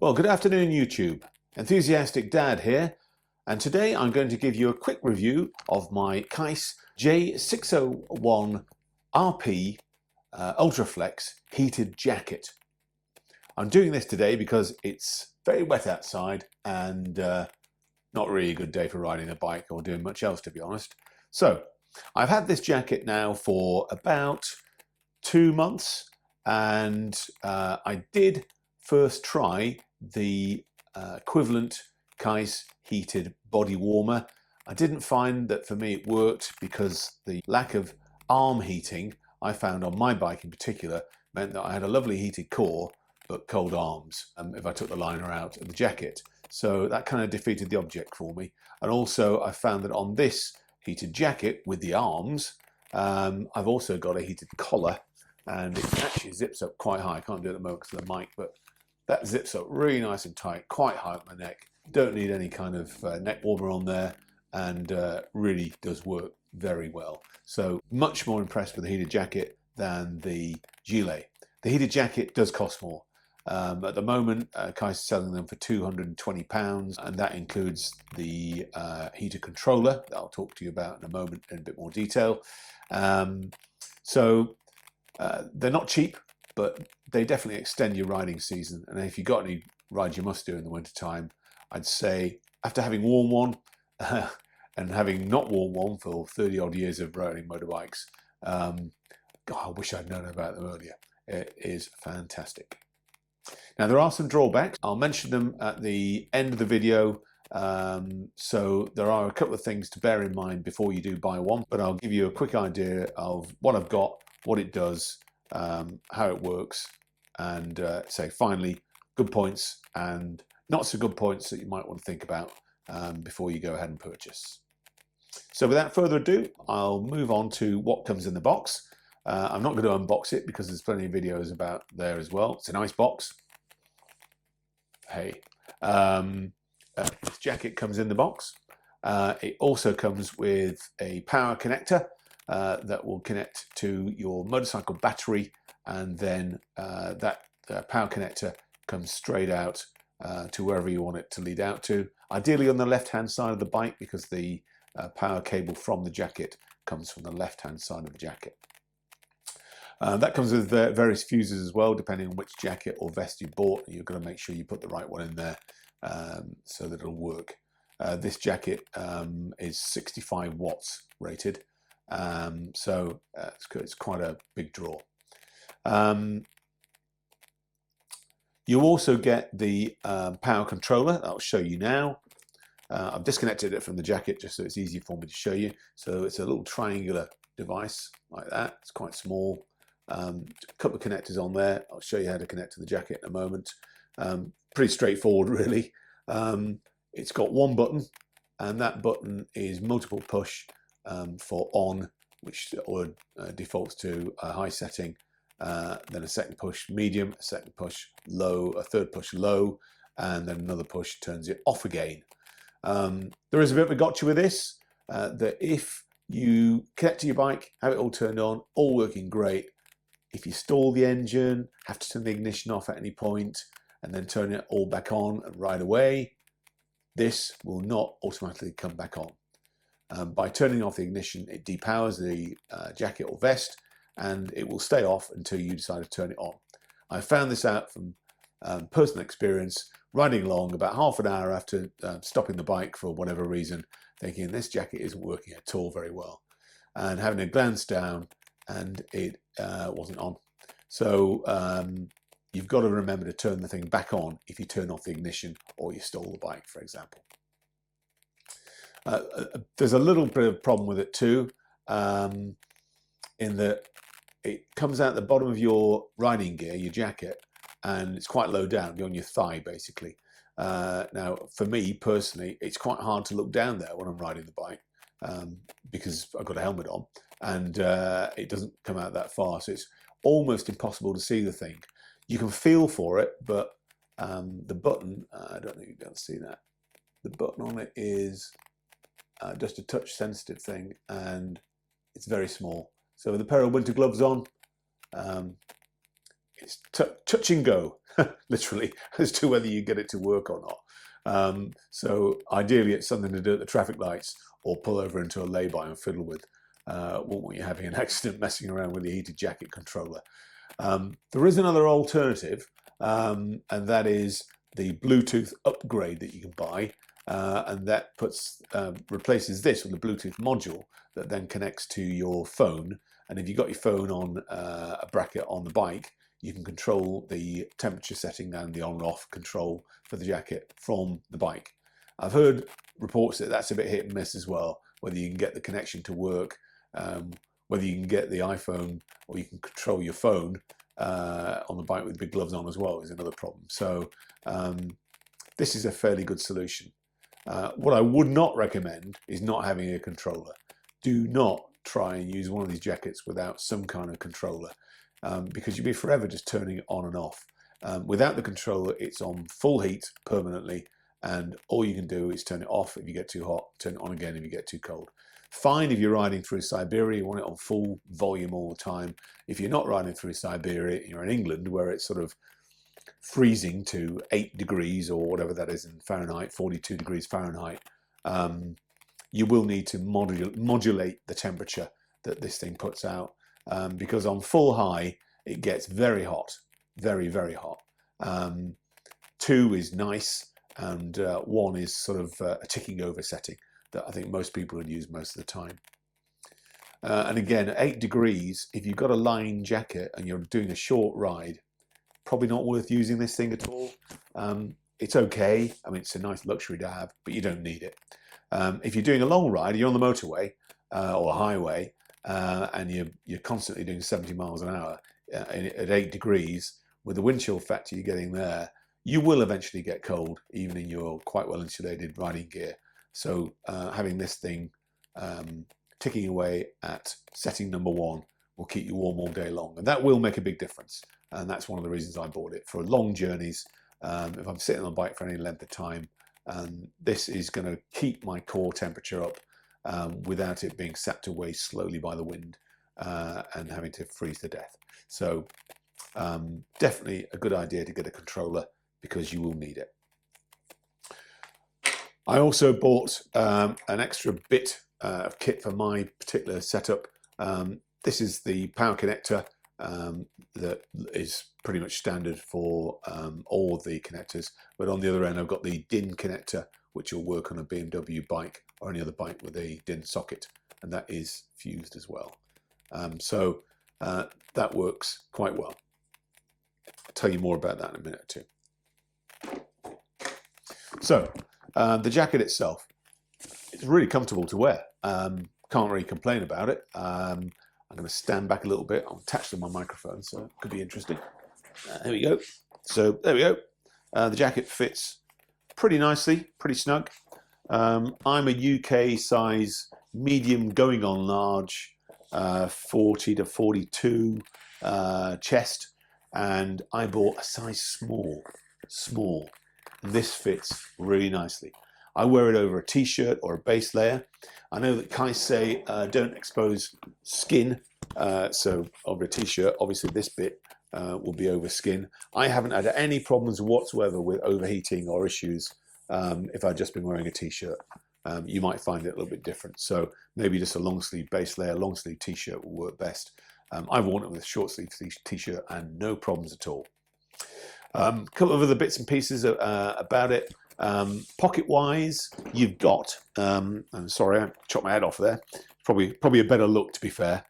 Well, good afternoon, YouTube. Enthusiastic Dad here, and today I'm going to give you a quick review of my Keis J601RP Ultraflex heated jacket. I'm doing this today because it's very wet outside and not really a good day for riding a bike or doing much else, to be honest. So I've had this jacket now for about 2 months, and I did first try the equivalent Keis heated body warmer. I didn't find that for me it worked because the lack of arm heating I found on my bike in particular meant that I had a lovely heated core but cold arms if I took the liner out of the jacket. So that kind of defeated the object for me. And also I found that on this heated jacket with the arms, I've also got a heated collar, and it actually zips up quite high. I can't do it at the moment because of the mic, but that zips up really nice and tight, quite high up my neck. Don't need any kind of neck warmer on there, and really does work very well. So much more impressed with the heated jacket than the gilet. The heated jacket does cost more. At the moment, Keis is selling them for £220, and that includes the heater controller that I'll talk to you about in a moment in a bit more detail. So they're not cheap, but they definitely extend your riding season. And if you've got any rides you must do in the winter time, I'd say after having worn one and having not worn one for 30 odd years of riding motorbikes, God, I wish I'd known about them earlier. It is fantastic. Now there are some drawbacks. I'll mention them at the end of the video. So there are a couple of things to bear in mind before you do buy one, but I'll give you a quick idea of what I've got, what it does, how it works, and say finally good points and not so good points that you might want to think about before you go ahead and purchase. So without further ado, I'll move on to what comes in the box. I'm not going to unbox it because there's plenty of videos about there as well. It's a nice box. Hey, this jacket comes in the box. It also comes with a power connector that will connect to your motorcycle battery, and then that power connector comes straight out to wherever you want it to lead out to. Ideally on the left-hand side of the bike, because the power cable from the jacket comes from the left-hand side of the jacket. That comes with various fuses as well, depending on which jacket or vest you bought. You're going to make sure you put the right one in there so that it'll work. This jacket is 65 watts rated, so it's quite a big draw. You also get the power controller that I'll show you now. I've disconnected it from the jacket just so it's easier for me to show you. So it's a little triangular device like that. It's quite small. A couple of connectors on there. I'll show you how to connect to the jacket in a moment. Pretty straightforward, really. It's got one button, and that button is multiple push for on, which defaults to a high setting, then a second push medium, a second push low, a third push low, and then another push turns it off again. There is a bit of a gotcha with this, that if you connect to your bike, have it all turned on, all working great. If you stall the engine, have to turn the ignition off at any point, and then turn it all back on and ride away, this will not automatically come back on. By turning off the ignition, it depowers the jacket or vest, and it will stay off until you decide to turn it on. I found this out from personal experience, riding along about half an hour after stopping the bike for whatever reason, thinking this jacket isn't working at all very well, and having a glance down, and it wasn't on. So you've got to remember to turn the thing back on if you turn off the ignition or you stall the bike, for example. There's a little bit of problem with it too, in that it comes out the bottom of your riding gear, your jacket, and it's quite low down, you're on your thigh basically. Now for me personally, it's quite hard to look down there when I'm riding the bike because I've got a helmet on, and it doesn't come out that far, so it's almost impossible to see the thing. You can feel for it, but the button, I don't think you'll be able to see that. The button on it is just a touch sensitive thing, and it's very small. So with a pair of winter gloves on, it's touch and go, literally, as to whether you get it to work or not. So ideally it's something to do at the traffic lights or pull over into a lay-by and fiddle with. Won't want you having an accident messing around with the heated jacket controller. There is another alternative, and that is the Bluetooth upgrade that you can buy, and that replaces this with a Bluetooth module that then connects to your phone. And if you've got your phone on a bracket on the bike, you can control the temperature setting and the on and off control for the jacket from the bike. I've heard reports that that's a bit hit and miss as well, whether you can get the connection to work, whether you can get the iPhone or you can control your phone on the bike with big gloves on as well is another problem. So this is a fairly good solution. What I would not recommend is not having a controller. Do not try and use one of these jackets without some kind of controller, because you'll be forever just turning it on and off. Without the controller, it's on full heat permanently, and all you can do is turn it off if you get too hot, turn it on again if you get too cold. Fine if you're riding through Siberia, you want it on full volume all the time. If you're not riding through Siberia, you're in England where it's sort of freezing to 8 degrees or whatever that is in Fahrenheit, 42 degrees Fahrenheit, you will need to modulate the temperature that this thing puts out, because on full high it gets very hot, very, very hot. 2 is nice, and 1 is sort of a ticking over setting that I think most people would use most of the time. And again, at 8 degrees, if you've got a line jacket and you're doing a short ride, probably not worth using this thing at all. It's okay, I mean, it's a nice luxury to have, but you don't need it. If you're doing a long ride, you're on the motorway or a highway, and you're constantly doing 70 miles an hour at 8 degrees, with the wind chill factor you're getting there, you will eventually get cold, even in your quite well insulated riding gear. So having this thing ticking away at setting number 1 will keep you warm all day long, and that will make a big difference. And that's one of the reasons I bought it for long journeys. If I'm sitting on a bike for any length of time, this is going to keep my core temperature up without it being sapped away slowly by the wind and having to freeze to death. So definitely a good idea to get a controller, because you will need it. I also bought an extra bit of kit for my particular setup. This is the power connector that is pretty much standard for all of the connectors, but on the other end I've got the DIN connector, which will work on a BMW bike or any other bike with a DIN socket, and that is fused as well. So that works quite well. I'll tell you more about that in a minute or two. So the jacket itself, it's really comfortable to wear. Can't really complain about it. I'm going to stand back a little bit. I'll attach to my microphone, so it could be interesting. There we go. So there we go. The jacket fits pretty nicely, pretty snug. I'm a UK size medium going on large, 40 to 42 chest, and I bought a size small. This fits really nicely. I wear it over a t-shirt or a base layer. I know that Keis say don't expose skin, so over a t-shirt, obviously this bit will be over skin. I haven't had any problems whatsoever with overheating or issues if I'd just been wearing a t-shirt. You might find it a little bit different. So maybe just a long sleeve base layer, long sleeve t-shirt will work best. I've worn it with a short sleeve t-shirt and no problems at all. A couple of other bits and pieces about it. Pocket wise, you've got, I'm sorry, I chopped my head off there. Probably a better look, to be fair.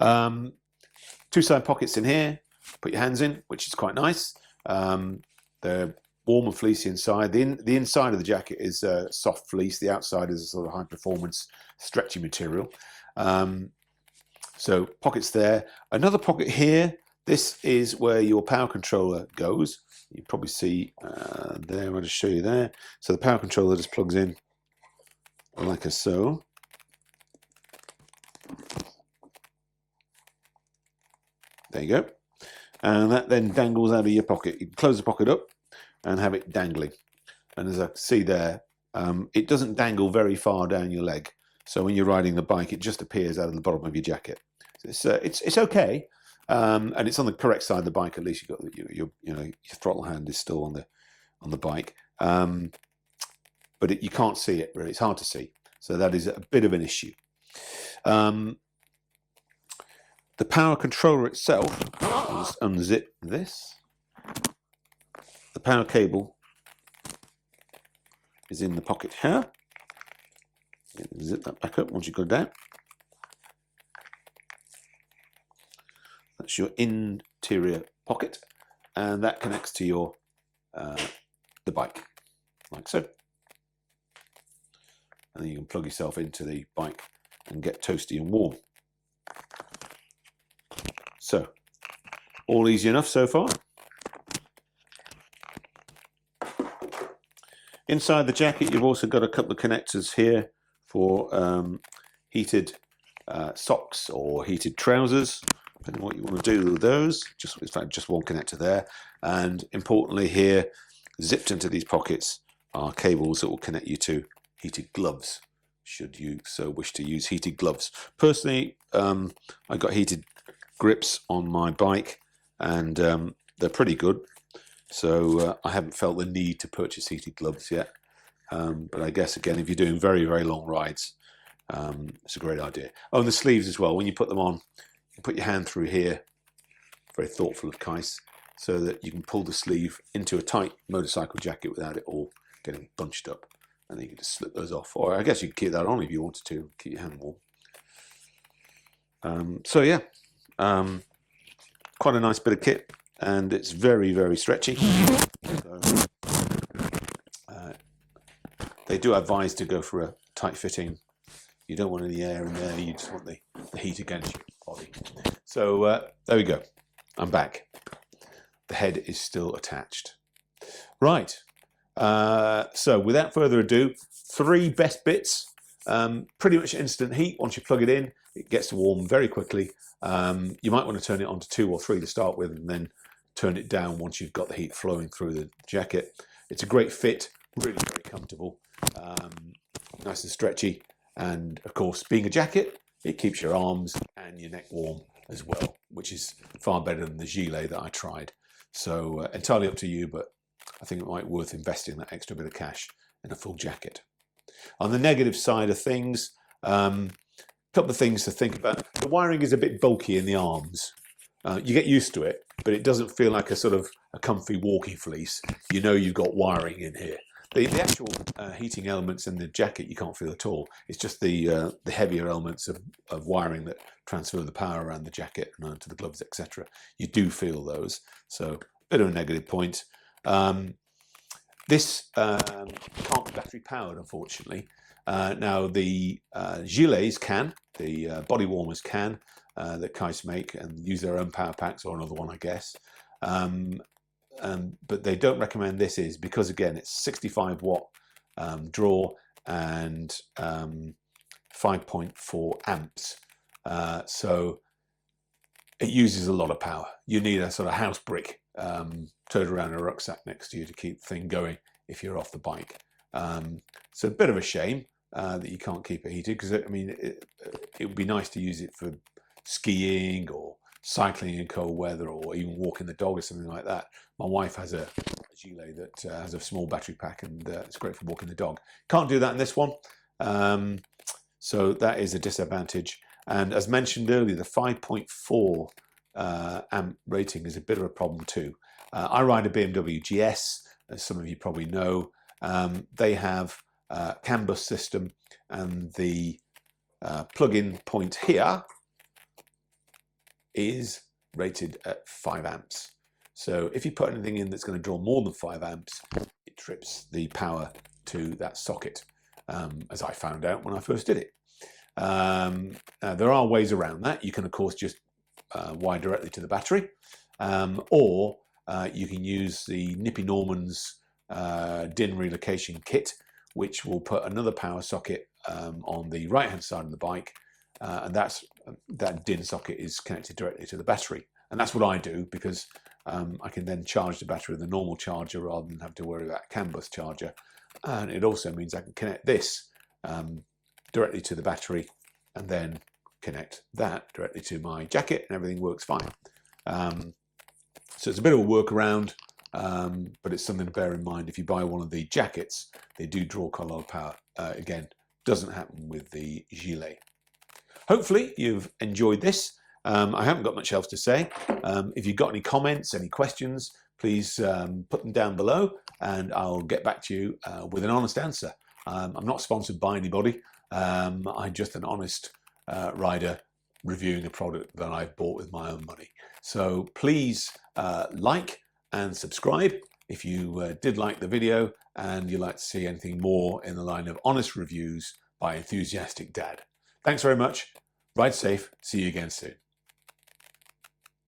2 side pockets in here, put your hands in, which is quite nice. They're warm and fleecy inside. The inside of the jacket is soft fleece. The outside is a sort of high performance stretchy material. So pockets there. Another pocket here. This is where your power controller goes. You probably see there, I'll just show you there. So the power controller just plugs in like so. There you go. And that then dangles out of your pocket. You can close the pocket up and have it dangling. And as I see there, it doesn't dangle very far down your leg. So when you're riding the bike, it just appears out of the bottom of your jacket. So it's okay. and it's on the correct side of the bike. At least you know your throttle hand is still on the bike, but you can't see it really. It's hard to see, so that is a bit of an issue. The power controller itself, I'll just unzip this. The power cable is in the pocket here. Zip that back up once you've got it down. That's your interior pocket, and that connects to your the bike, like so. And then you can plug yourself into the bike and get toasty and warm. So, all easy enough so far. Inside the jacket, you've also got a couple of connectors here for heated socks or heated trousers, depending on what you want to do with those. In fact, just one connector there. And importantly here, zipped into these pockets are cables that will connect you to heated gloves, should you so wish to use heated gloves. Personally, I got heated grips on my bike, and they're pretty good. So I haven't felt the need to purchase heated gloves yet. But I guess, again, if you're doing very, very long rides, it's a great idea. Oh, and the sleeves as well. When you put them on, you put your hand through here, very thoughtful of Keis, so that you can pull the sleeve into a tight motorcycle jacket without it all getting bunched up. And then you can just slip those off. Or I guess you can keep that on if you wanted to, keep your hand warm. So yeah, quite a nice bit of kit. And it's very, very stretchy. So, they do advise to go for a tight fitting. You don't want any air in there, you just want the heat against your body. So there we go, I'm back. The head is still attached. Right, so without further ado, 3 best bits. Pretty much instant heat once you plug it in. It gets warm very quickly. You might want to turn it on to 2 or 3 to start with, and then turn it down once you've got the heat flowing through the jacket. It's a great fit, really very comfortable, nice and stretchy, and of course, being a jacket, it keeps your arms and your neck warm as well, which is far better than the gilet that I tried. So entirely up to you, but I think it might be worth investing that extra bit of cash in a full jacket. On the negative side of things, a couple of things to think about. The wiring is a bit bulky in the arms. You get used to it, but it doesn't feel like a sort of a comfy walking fleece. You know you've got wiring in here. The actual heating elements in the jacket you can't feel at all. It's just the heavier elements of wiring that transfer the power around the jacket and onto the gloves, etc. You do feel those, so a bit of a negative point. This can't be battery powered, unfortunately. Now the gilets can, the body warmers can, that Keis make and use their own power packs, or another one, I guess. But they don't recommend this because, again, it's 65 watt draw and 5.4 amps. So it uses a lot of power. You need a sort of house brick towed around a rucksack next to you to keep the thing going if you're off the bike. So a bit of a shame that you can't keep it heated, because I mean it would be nice to use it for skiing or cycling in cold weather, or even walking the dog or something like that. My wife has a gilet that has a small battery pack, and it's great for walking the dog. Can't do that in this one, so that is a disadvantage. And as mentioned earlier, the 5.4 amp rating is a bit of a problem too. I ride a BMW GS, as some of you probably know. They have a CAN bus system, and the plug-in point here is rated at 5 amps. So if you put anything in that's going to draw more than 5 amps, it trips the power to that socket, as I found out when I first did it. There are ways around that. You can, of course, just wire directly to the battery, or you can use the Nippy Norman's DIN relocation kit, which will put another power socket on the right-hand side of the bike, and that DIN socket is connected directly to the battery. And that's what I do, because I can then charge the battery with a normal charger rather than have to worry about a CAN bus charger. And it also means I can connect this directly to the battery and then connect that directly to my jacket, and everything works fine. So it's a bit of a workaround, but it's something to bear in mind. If you buy one of the jackets, they do draw quite a lot of power. Again, doesn't happen with the gilet. Hopefully you've enjoyed this. I haven't got much else to say. If you've got any comments, any questions, please put them down below and I'll get back to you with an honest answer. I'm not sponsored by anybody. I'm just an honest rider reviewing a product that I've bought with my own money. So please like and subscribe if you did like the video and you'd like to see anything more in the line of honest reviews by Enthusiastic Dad. Thanks very much. Ride safe. See you again soon.